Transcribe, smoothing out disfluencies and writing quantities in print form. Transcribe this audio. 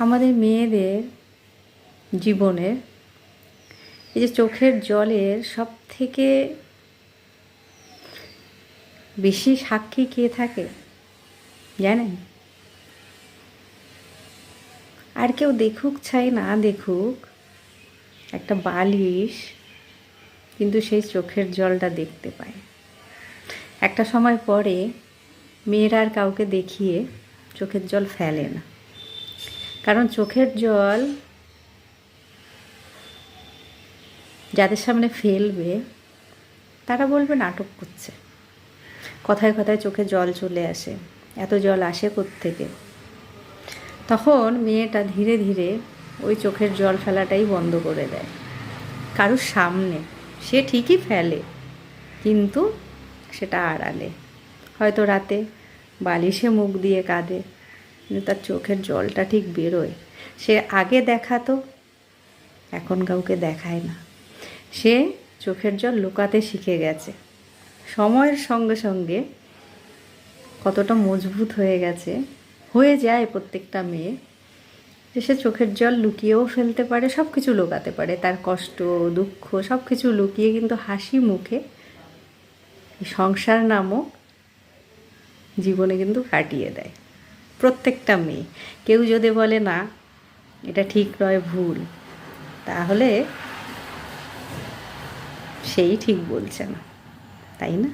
আমাদের মেয়েদের জীবনের এই যে চোখের জলের সব থেকে বেশি সাক্ষী কে থাকে জানেন? আর কেউ দেখুক চাই না দেখুক, একটা বালিশ কিন্তু সেই চোখের জলটা দেখতে পায়। একটা সময় পরে মেয়েরা আর কাউকে দেখিয়ে চোখের জল ফেলে না, কারণ চোখের জল যাদের সামনে ফেলবে তারা বলবে নাটক করছে। কথায় কথায় চোখে জল চলে আসে, এত জল আসে কোত্থেকে? তখন মেয়েটা ধীরে ধীরে ওই চোখের জল ফেলাটাই বন্ধ করে দেয়। কারুর সামনে সে ঠিকই ফেলে, কিন্তু সেটা আড়ালে। হয়তো রাতে বালিশে মুখ দিয়ে কাঁদে, কিন্তু তার চোখের জলটা ঠিক বেরোয়। সে আগে দেখাতো, এখন কাউকে দেখায় না। সে চোখের জল লুকাতে শিখে গেছে। সময়ের সঙ্গে সঙ্গে কতটা মজবুত হয়ে গেছে, হয়ে যায় প্রত্যেকটা মেয়ে, যে সে চোখের জল লুকিয়েও ফেলতে পারে, সব কিছু লুকাতে পারে। তার কষ্ট দুঃখ সব কিছু লুকিয়ে কিন্তু হাসি মুখে সংসার নামক জীবনে কিন্তু কাটিয়ে দেয় প্রত্যেকটা মেয়ে। কেউ যদি বলে না এটা ঠিক নয় ভুল, তাহলে সেই ঠিক বলছে না, তাই না?